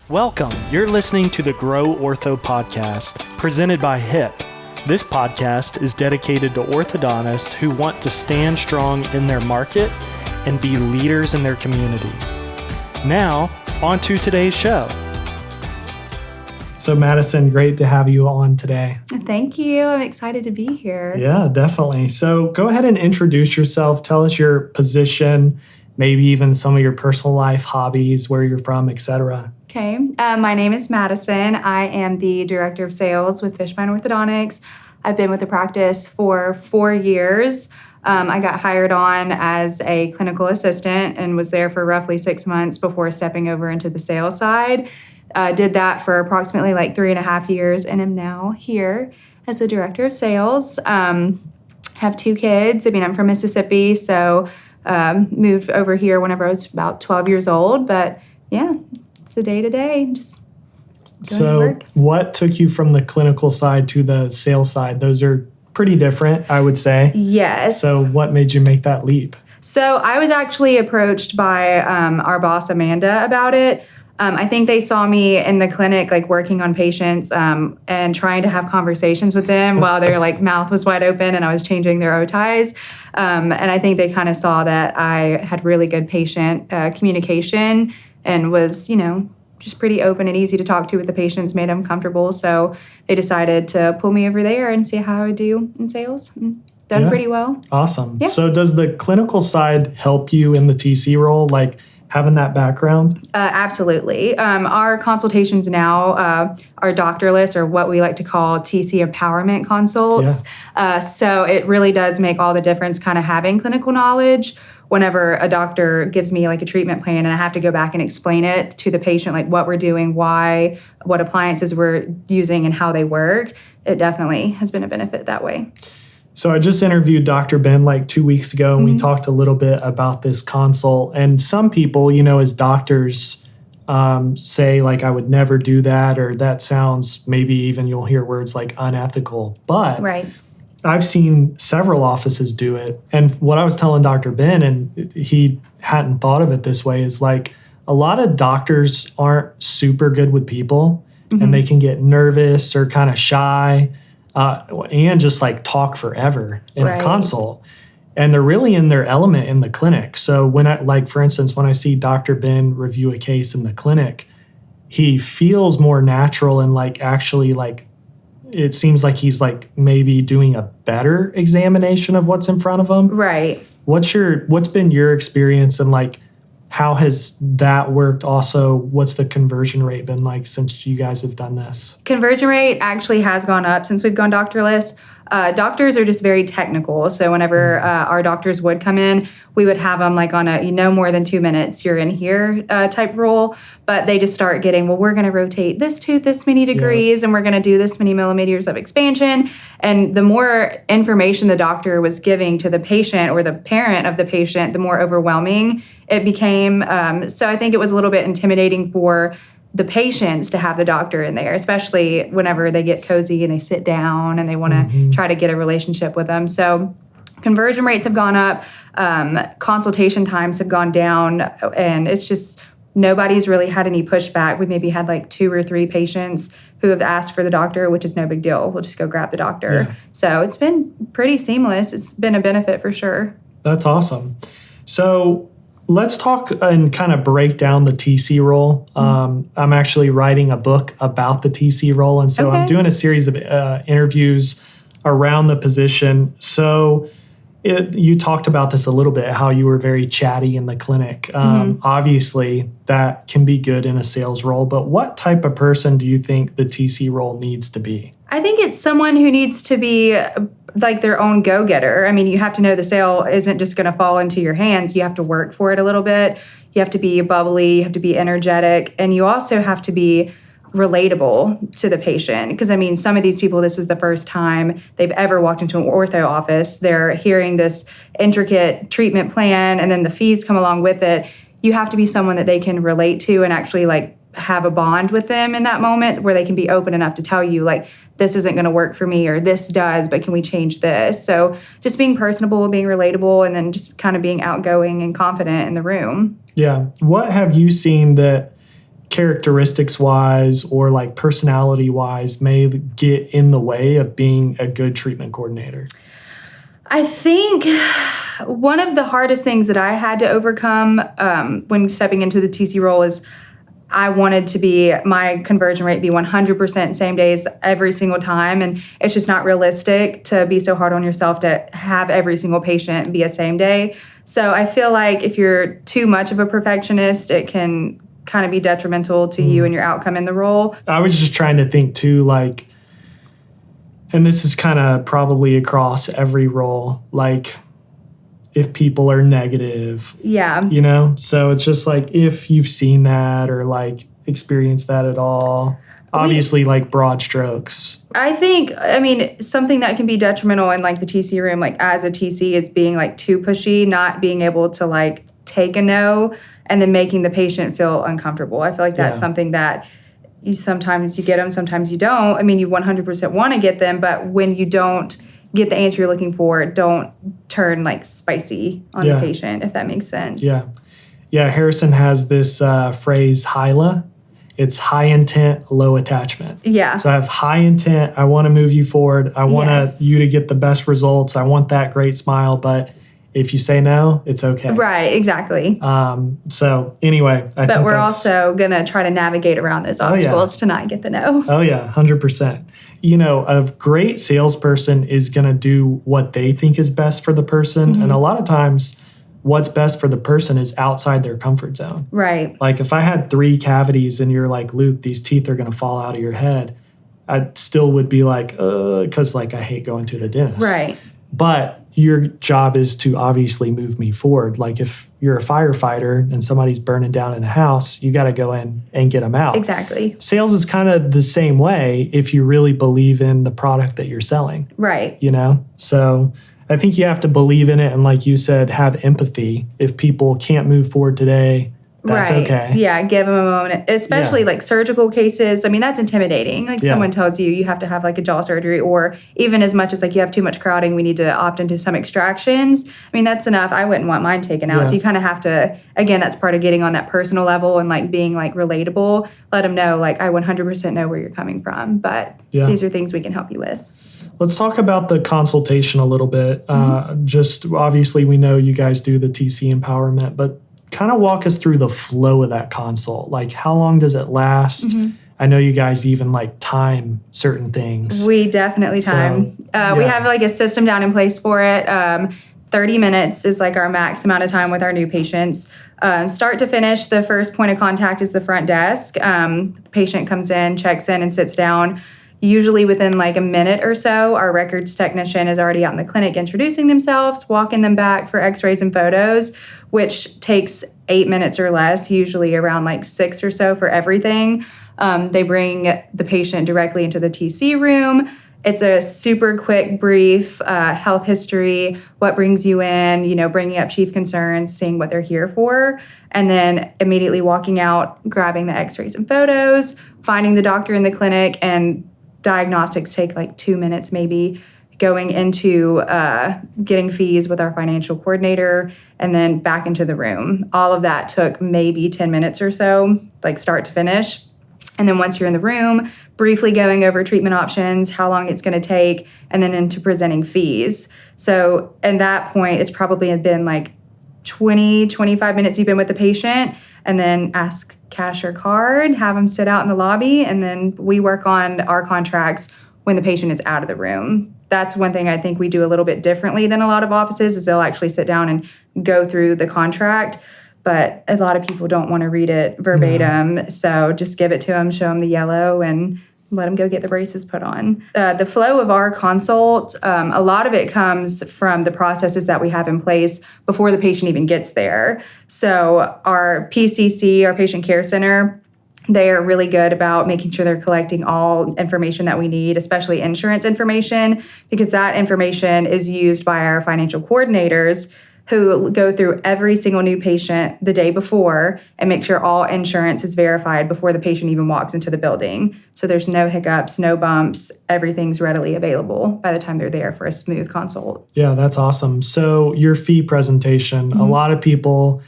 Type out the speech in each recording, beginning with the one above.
Welcome. You're listening to the GrowOrtho Podcast, presented by HIP. This podcast is dedicated to orthodontists who want to stand strong in their market and be leaders in their community. Now, on to today's show. So Madison, great to have you on today. Thank you. I'm excited to be here. Yeah, definitely. So go ahead and introduce yourself. Tell us your position, maybe even some of your personal life, hobbies, where you're from, etc. Okay. My name is Madison. I am the Director of Sales with Fishbein Orthodontics. I've been with the practice for 4 years. I got hired on as a clinical assistant and was there for roughly 6 months before stepping over into the sales side. Did that for approximately 3.5 years and am now here as the Director of Sales. Have 2 kids. I'm from Mississippi, so moved over here whenever I was about 12 years old. But yeah, it's the day-to-day, just going to work. What took you from the clinical side to the sales side? Those are pretty different, I would say. Yes. So what made you make that leap? So I was actually approached by our boss, Amanda, about it. I think they saw me in the clinic, working on patients and trying to have conversations with them while their mouth was wide open and I was changing their otites. And I think they kind of saw that I had really good patient communication and was, just pretty open and easy to talk to with the patients, made them comfortable. So they decided to pull me over there and see how I would do in sales. Done pretty well. Awesome. Yeah. So does the clinical side help you in the TC role? Having that background? Absolutely. Our consultations now are doctorless, or what we like to call TC empowerment consults. Yeah. So it really does make all the difference kind of having clinical knowledge. Whenever a doctor gives me a treatment plan and I have to go back and explain it to the patient, what we're doing, why, what appliances we're using and how they work, it definitely has been a benefit that way. So I just interviewed Dr. Ben 2 weeks ago, and we talked a little bit about this consult. And some people, as doctors, say I would never do that, or that sounds, maybe even you'll hear words like unethical. But right. I've seen several offices do it. And what I was telling Dr. Ben, and he hadn't thought of it this way, is a lot of doctors aren't super good with people, and they can get nervous or kind of shy. And just talk forever in a consult. And they're really in their element in the clinic. So when I, for instance, when I see Dr. Ben review a case in the clinic, he feels more natural and actually it seems like he's maybe doing a better examination of what's in front of him. Right. What's been your experience, and how has that worked? Also, what's the conversion rate been since you guys have done this? Conversion rate actually has gone up since we've gone doctorless. Doctors are just very technical. So whenever our doctors would come in, we would have them on a no more than 2 minutes, you're in here type rule. But they just start getting, we're going to rotate this tooth this many degrees and we're going to do this many millimeters of expansion. And the more information the doctor was giving to the patient or the parent of the patient, the more overwhelming it became. So I think it was a little bit intimidating for the patients to have the doctor in there, especially whenever they get cozy and they sit down and they want to try to get a relationship with them. So conversion rates have gone up, consultation times have gone down, and it's just nobody's really had any pushback. We maybe had 2 or 3 patients who have asked for the doctor, which is no big deal. We'll just go grab the doctor. Yeah. So it's been pretty seamless. It's been a benefit for sure. That's awesome. So let's talk and kind of break down the TC role. I'm actually writing a book about the TC role, and so I'm doing a series of interviews around the position. So you talked about this a little bit, how you were very chatty in the clinic. Obviously, that can be good in a sales role, but what type of person do you think the TC role needs to be? I think it's someone who needs to be their own go-getter. You have to know the sale isn't just going to fall into your hands. You have to work for it a little bit. You have to be bubbly, you have to be energetic, and you also have to be relatable to the patient. Because some of these people, this is the first time they've ever walked into an ortho office. They're hearing this intricate treatment plan and then the fees come along with it. You have to be someone that they can relate to and actually have a bond with them in that moment where they can be open enough to tell you this isn't going to work for me, or this does, but can we change this? So just being personable, being relatable, and then just kind of being outgoing and confident in the room. Yeah. What have you seen that characteristics wise or like personality wise may get in the way of being a good treatment coordinator? I think one of the hardest things that I had to overcome when stepping into the TC role is I wanted to be my conversion rate be 100% same days every single time. And it's just not realistic to be so hard on yourself to have every single patient be a same day. So I feel like if you're too much of a perfectionist, it can kind of be detrimental to you and your outcome in the role. I was just trying to think too, like, and this is kind of probably across every role, like if people are negative, Yeah. you know? So it's just like if you've seen that or like experienced that at all, obviously like broad strokes. I think, something that can be detrimental in like the TC room, like as a TC, is being like too pushy, not being able to like take a no and then making the patient feel uncomfortable. I feel like that's something that sometimes you get them, sometimes you don't. I mean, you 100% want to get them, but when you don't get the answer you're looking for, don't turn like spicy on the patient, if that makes sense. Yeah, Harrison has this phrase, HILA. It's high intent, low attachment. Yeah. So I have high intent. I want to move you forward. I want you to get the best results. I want that great smile. But if you say no, it's okay. Right, exactly. So anyway, I think we're also going to try to navigate around those obstacles to not get the no. Oh, yeah, 100%. You know, a great salesperson is going to do what they think is best for the person. And a lot of times, what's best for the person is outside their comfort zone. Right. Like if I had 3 cavities and you're like, Luke, these teeth are going to fall out of your head, I still would be like, because like I hate going to the dentist. Right. But your job is to obviously move me forward. Like if you're a firefighter and somebody's burning down in a house, you got to go in and get them out. Exactly. Sales is kind of the same way if you really believe in the product that you're selling. Right. You know? So I think you have to believe in it. And like you said, have empathy. If people can't move forward today, that's okay. Yeah, give them a moment, especially like surgical cases. I mean, that's intimidating. Like someone tells you have to have like a jaw surgery, or even as much as like you have too much crowding, we need to opt into some extractions. I mean, that's enough. I wouldn't want mine taken out. So you kind of have to, again, that's part of getting on that personal level and like being like relatable. Let them know like I 100% know where you're coming from, but these are things we can help you with. Let's talk about the consultation a little bit. Just obviously we know you guys do the TC empowerment, but kind of walk us through the flow of that consult. Like how long does it last? I know you guys even like time certain things. We definitely time. We have like a system down in place for it. 30 minutes is like our max amount of time with our new patients. Start to finish, the first point of contact is the front desk. The patient comes in, checks in, and sits down. Usually within like a minute or so, our records technician is already out in the clinic introducing themselves, walking them back for x-rays and photos, which takes 8 minutes or less, usually around like 6 or so for everything. They bring the patient directly into the TC room. It's a super quick, brief health history, what brings you in, you know, bringing up chief concerns, seeing what they're here for, and then immediately walking out, grabbing the x-rays and photos, finding the doctor in the clinic, and diagnostics take like 2 minutes maybe, going into getting fees with our financial coordinator, and then back into the room. All of that took maybe 10 minutes or so, like start to finish. And then once you're in the room, briefly going over treatment options, how long it's going to take, and then into presenting fees. So at that point, it's probably been like 20, 25 minutes you've been with the patient, and then ask cash or card, have them sit out in the lobby, and then we work on our contracts when the patient is out of the room. That's one thing I think we do a little bit differently than a lot of offices, is they'll actually sit down and go through the contract. But a lot of people don't want to read it verbatim, so just give it to them, show them the yellow, and let them go get the braces put on. The flow of our consult, a lot of it comes from the processes that we have in place before the patient even gets there. So our PCC, our Patient Care Center, they are really good about making sure they're collecting all information that we need, especially insurance information, because that information is used by our financial coordinators, who go through every single new patient the day before and make sure all insurance is verified before the patient even walks into the building. So there's no hiccups, no bumps, everything's readily available by the time they're there for a smooth consult. Yeah, that's awesome. So your fee presentation, a lot of people,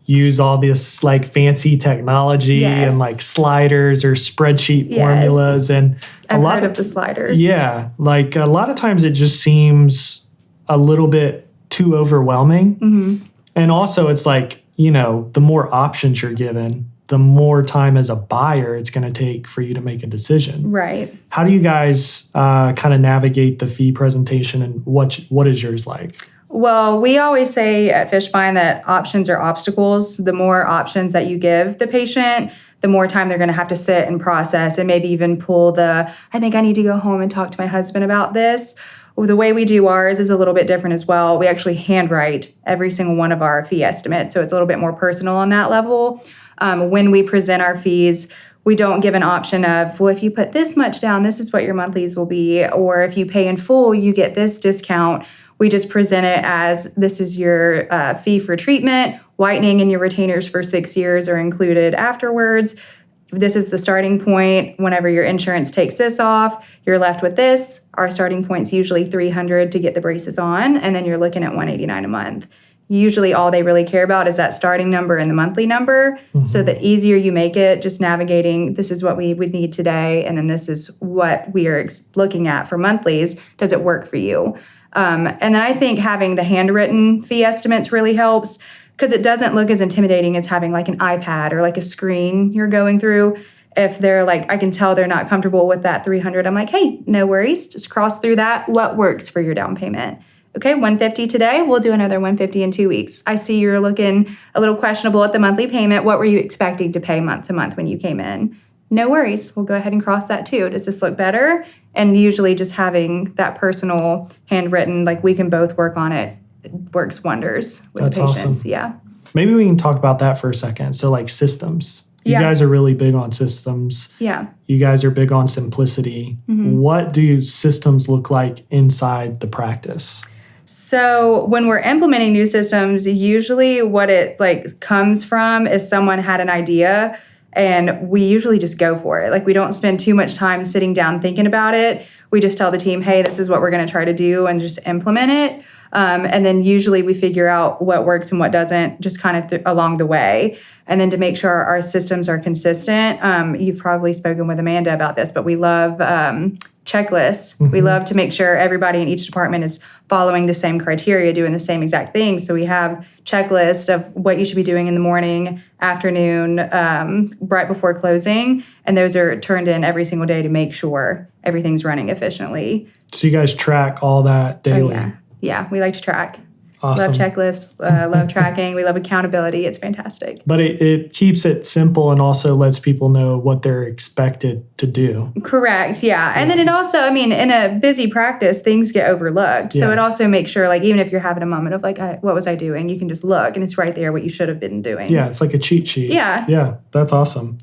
use all this like fancy technology and like sliders or spreadsheet formulas. And I've heard of the sliders. Yeah. Like a lot of times it just seems a little bit too overwhelming. And also it's like, you know, the more options you're given, the more time as a buyer it's going to take for you to make a decision. Right. How do you guys kind of navigate the fee presentation, and what is yours like? Well, we always say at Fishbein that options are obstacles. The more options that you give the patient, the more time they're going to have to sit and process and maybe even pull I think I need to go home and talk to my husband about this. Well, the way we do ours is a little bit different as well. We actually handwrite every single one of our fee estimates, so it's a little bit more personal on that level. When we present our fees, we don't give an option of, well, if you put this much down, this is what your monthlies will be, or if you pay in full, you get this discount. We just present it as this is your fee for treatment, whitening and your retainers for 6 years are included afterwards. This is the starting point. Whenever your insurance takes this off, you're left with this. Our starting point's usually $300 to get the braces on, and then you're looking at $189 a month. Usually all they really care about is that starting number and the monthly number. So the easier you make it, just navigating, this is what we would need today, and then this is what we are looking at for monthlies. Does it work for you? And then I think having the handwritten fee estimates really helps, because it doesn't look as intimidating as having like an iPad or like a screen you're going through. If they're like, I can tell they're not comfortable with that $300, I'm like, hey, no worries, just cross through that. What works for your down payment? Okay, $150 today, we'll do another $150 in 2 weeks. I see you're looking a little questionable at the monthly payment. What were you expecting to pay month to month when you came in? No worries, we'll go ahead and cross that too. Does this look better? And usually just having that personal handwritten, like we can both work on it, works wonders with That's patients. Awesome. Yeah. Maybe we can talk about that for a second. So like systems. You guys are really big on systems. Yeah. You guys are big on simplicity. What do systems look like inside the practice? So when we're implementing new systems, usually what it like comes from is someone had an idea and we usually just go for it. Like we don't spend too much time sitting down thinking about it. We just tell the team, hey, this is what we're going to try to do, and just implement it. And then usually we figure out what works and what doesn't just kind of along the way. And then to make sure our systems are consistent, you've probably spoken with Amanda about this, but we love checklists. We love to make sure everybody in each department is following the same criteria, doing the same exact things. So we have checklist of what you should be doing in the morning, afternoon, right before closing. And those are turned in every single day to make sure everything's running efficiently. So you guys track all that daily? Oh, yeah. Yeah, we like to track. Awesome. Love checklists, love tracking. We love accountability. It's fantastic. But it keeps it simple and also lets people know what they're expected to do. Correct, yeah. And then it also, I mean, in a busy practice, things get overlooked. So it also makes sure, like, even if you're having a moment of like, what was I doing? You can just look and it's right there what you should have been doing. Yeah, it's like a cheat sheet. Yeah. Yeah, that's awesome.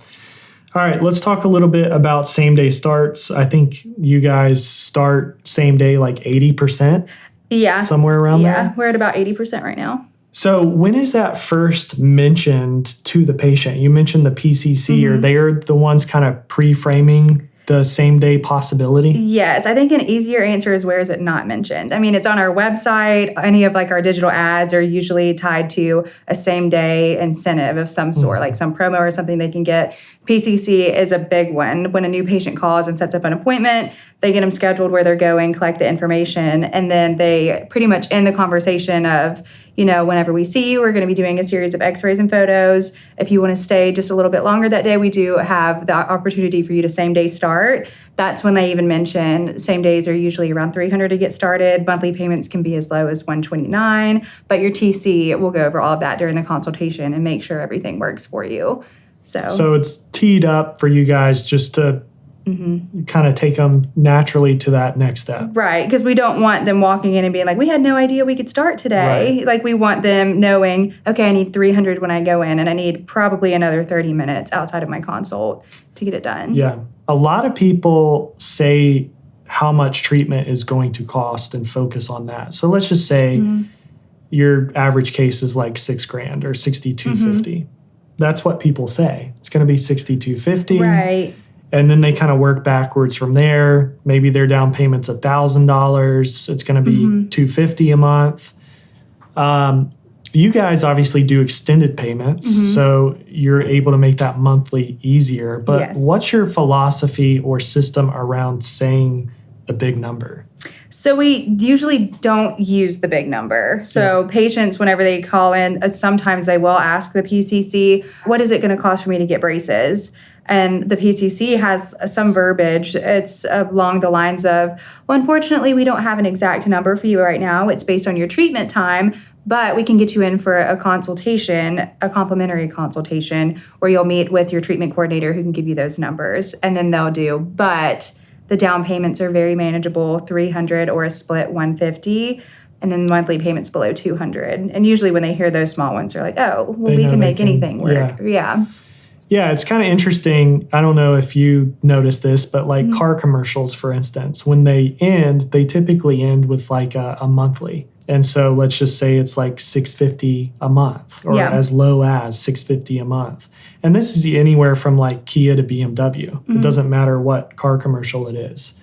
All right, let's talk a little bit about same-day starts. I think you guys start same day like 80%. Yeah. Somewhere around there? Yeah, we're at about 80% right now. So when is that first mentioned to the patient? You mentioned the PCC. Are they the ones kind of pre-framing the same day possibility? Yes, I think an easier answer is where is it not mentioned? I mean, it's on our website. Any of like our digital ads are usually tied to a same day incentive of some sort, like some promo or something they can get. PCC is a big one. When a new patient calls and sets up an appointment, they get them scheduled where they're going, collect the information, and then they pretty much end the conversation of, you know, whenever we see you, we're going to be doing a series of x-rays and photos. If you want to stay just a little bit longer that day, we do have the opportunity for you to same day start. That's when they even mention same days are usually around $300 to get started. Monthly payments can be as low as $129, but your TC will go over all of that during the consultation and make sure everything works for you. So it's teed up for you guys just to kind of take them naturally to that next step. Right, because we don't want them walking in and being like, we had no idea we could start today. Right. Like we want them knowing, okay, I need $300 when I go in, and I need probably another 30 minutes outside of my consult to get it done. Yeah. A lot of people say how much treatment is going to cost and focus on that. So let's just say your average case is like $6,000 or $6,250. That's what people say. It's going to be $6,250. Right. And then they kind of work backwards from there. Maybe their down payment's $1,000. It's going to be $250 a month. You guys obviously do extended payments, so you're able to make that monthly easier. But what's your philosophy or system around saying the big number? So we usually don't use the big number. So patients, whenever they call in, sometimes they will ask the PCC, what is it going to cost for me to get braces? And the PCC has some verbiage. It's along the lines of, well, unfortunately, we don't have an exact number for you right now. It's based on your treatment time, but we can get you in for a consultation, a complimentary consultation, where you'll meet with your treatment coordinator who can give you those numbers, and then they'll do. But the down payments are very manageable, $300 or a split $150, and then monthly payments below $200. And usually when they hear those small ones, they're like, oh, well, we can make anything work. Yeah, it's kind of interesting. I don't know if you noticed this, but like car commercials, for instance, when they end, they typically end with like a monthly. And so let's just say it's like $650 a month, or as low as $650 a month. And this is anywhere from like Kia to BMW. It doesn't matter what car commercial it is.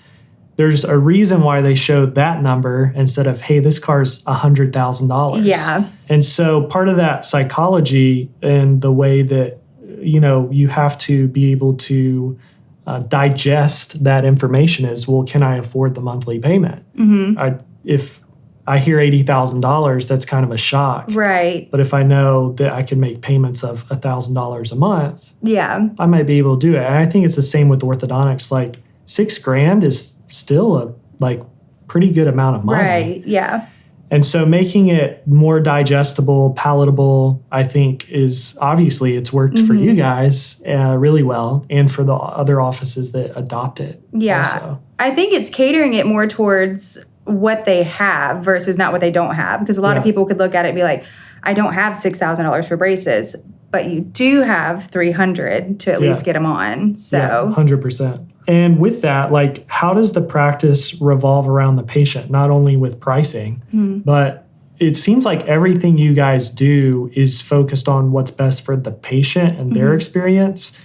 There's a reason why they showed that number instead of, hey, this car's $100,000. Yeah. And so part of that psychology and the way that, you know, you have to be able to digest that information is, well, can I afford the monthly payment? If I hear $80,000, that's kind of a shock. Right. But if I know that I can make payments of $1,000 a month, I might be able to do it. And I think it's the same with orthodontics. Like $6,000 is still a like pretty good amount of money. Right. Yeah. And so making it more digestible, palatable, I think is obviously it's worked for you guys really well, and for the other offices that adopt it. Yeah. Also. I think it's catering it more towards what they have versus not what they don't have. Because a lot of people could look at it and be like, I don't have $6,000 for braces, but you do have $300 to at least get them on. So 100%. And with that, like, how does the practice revolve around the patient, not only with pricing, but it seems like everything you guys do is focused on what's best for the patient and their experience.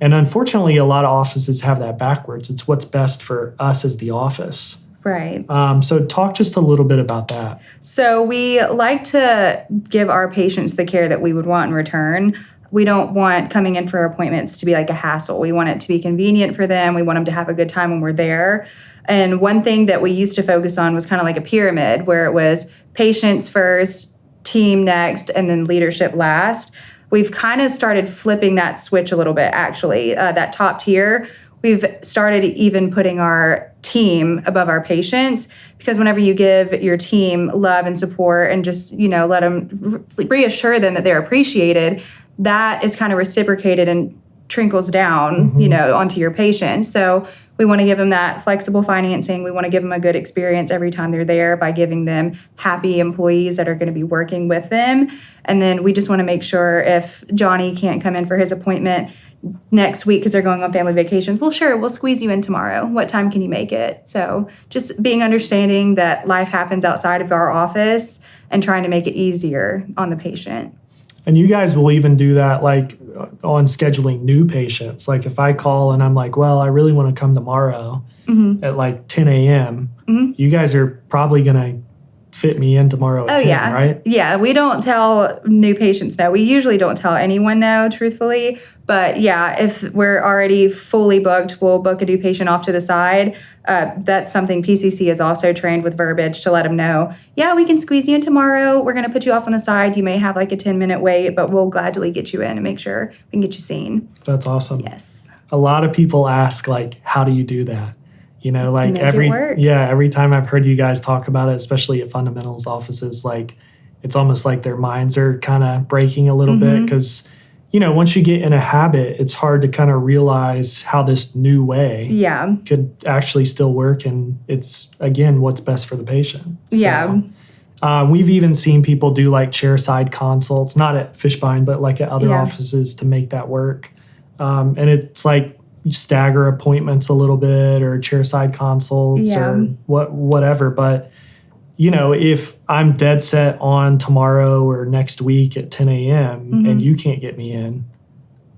And unfortunately, a lot of offices have that backwards. It's what's best for us as the office. Right. So talk just a little bit about that. So we like to give our patients the care that we would want in return. We don't want coming in for appointments to be like a hassle. We want it to be convenient for them. We want them to have a good time when we're there. And one thing that we used to focus on was kind of like a pyramid, where it was patients first, team next, and then leadership last. We've kind of started flipping that switch a little bit, actually. That top tier, we've started even putting our team above our patients, because whenever you give your team love and support and just, you know, let them reassure them that they're appreciated, that is kind of reciprocated and trickles down, you know, onto your patients. So we want to give them that flexible financing. We want to give them a good experience every time they're there by giving them happy employees that are going to be working with them. And then we just want to make sure if Johnny can't come in for his appointment next week because they're going on family vacations, well, sure, we'll squeeze you in tomorrow. What time can you make it? So just being understanding that life happens outside of our office and trying to make it easier on the patient. And you guys will even do that like on scheduling new patients. Like if I call and I'm like, well, I really want to come tomorrow at like 10 a.m., you guys are probably going to fit me in tomorrow at 10, right? Yeah, we don't tell new patients no. We usually don't tell anyone no, truthfully. But yeah, if we're already fully booked, we'll book a new patient off to the side. That's something PCC is also trained with verbiage to let them know, yeah, we can squeeze you in tomorrow. We're going to put you off on the side. You may have like a 10-minute wait, but we'll gladly get you in and make sure we can get you seen. That's awesome. Yes. A lot of people ask, like, how do you do that? You know, like every time I've heard you guys talk about it, especially at fundamentals offices, like it's almost like their minds are kind of breaking a little bit because, you know, once you get in a habit, it's hard to kind of realize how this new way could actually still work. And it's, again, what's best for the patient. So, we've even seen people do like chairside consults, not at Fishbein, but like at other offices to make that work. And it's like, you stagger appointments a little bit or chairside consults or whatever. But, you know, if I'm dead set on tomorrow or next week at 10 a.m. and you can't get me in,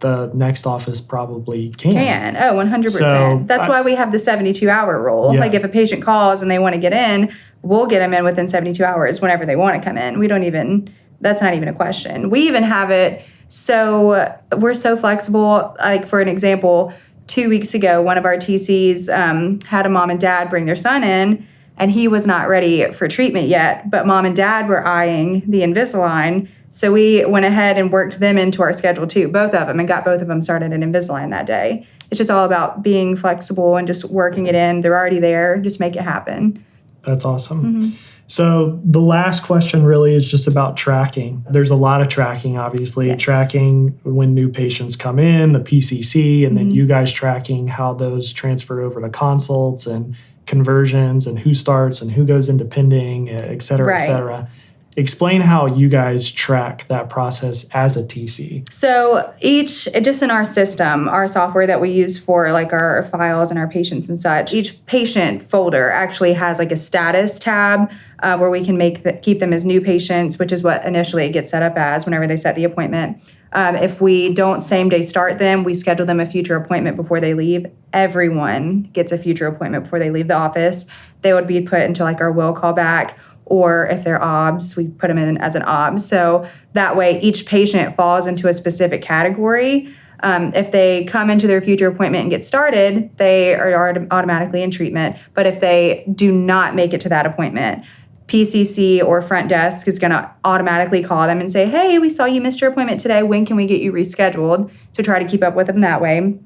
the next office probably can. Oh, 100%. So that's why we have the 72-hour rule. Like if a patient calls and they want to get in, we'll get them in within 72 hours whenever they want to come in. We don't even that's not even a question. We even have it, so we're so flexible. Like, for an example, 2 weeks ago, one of our TCs had a mom and dad bring their son in, and he was not ready for treatment yet, but mom and dad were eyeing the Invisalign. So we went ahead and worked them into our schedule too, both of them, and got both of them started in Invisalign that day. It's just all about being flexible and just working it in. They're already there. Just make it happen. That's awesome. So the last question really is just about tracking. There's a lot of tracking, obviously. Yes. Tracking when new patients come in, the PCC, and then you guys tracking how those transfer over to consults and conversions and who starts and who goes into pending, et cetera, et cetera. Explain how you guys track that process as a TC. So just in our system, our software that we use for like our files and our patients and such, each patient folder actually has like a status tab where we can keep them as new patients, which is what initially it gets set up as whenever they set the appointment. If we don't same day start them, we schedule them a future appointment before they leave. Everyone gets a future appointment before they leave the office. They would be put into like our will call back. Or if they're OBS, we put them in as an OBS. So that way each patient falls into a specific category. If they come into their future appointment and get started, they are automatically in treatment. But if they do not make it to that appointment, PCC or front desk is going to automatically call them and say, hey, we saw you missed your appointment today. When can we get you rescheduled? So try to keep up with them that way.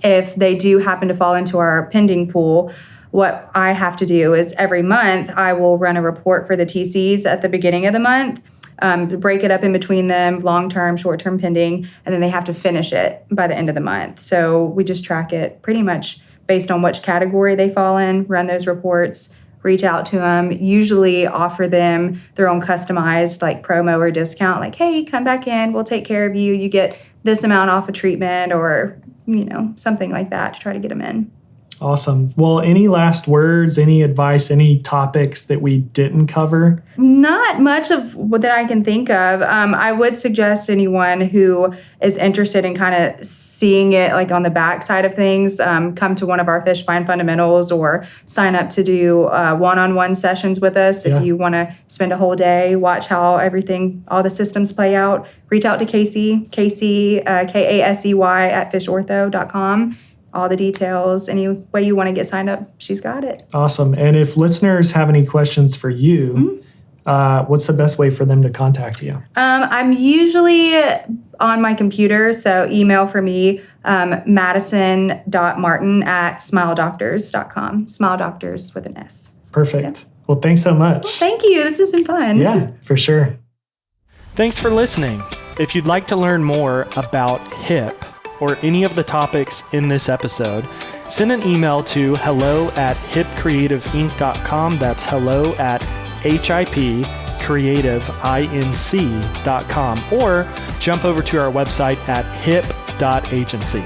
If they do happen to fall into our pending pool, what I have to do is every month I will run a report for the TCs at the beginning of the month, break it up in between them, long-term, short-term pending, and then they have to finish it by the end of the month. So we just track it pretty much based on which category they fall in, run those reports, reach out to them, usually offer them their own customized like promo or discount, like, hey, come back in, we'll take care of you. You get this amount off of treatment or, something like that to try to get them in. Awesome. Well, any last words, any advice, any topics that we didn't cover? Not much of what that I can think of. I would suggest anyone who is interested in kind of seeing it like on the back side of things, come to one of our Fishbein fundamentals or sign up to do one-on-one sessions with us. If you want to spend a whole day, watch how all the systems play out, reach out to Casey, Kasey, Kasey at fishortho.com. All the details, any way you want to get signed up, she's got it. Awesome. And if listeners have any questions for you, what's the best way for them to contact you? I'm usually on my computer, so email for me, madison.martin@smiledoctors.com. Smile Doctors with an S. Perfect. Yeah. Well, thanks so much. Well, thank you. This has been fun. Yeah, for sure. Thanks for listening. If you'd like to learn more about HIP, or any of the topics in this episode, send an email to hello@hipcreativeinc.com. That's hello@hipcreativeinc.com, or jump over to our website at hip.agency.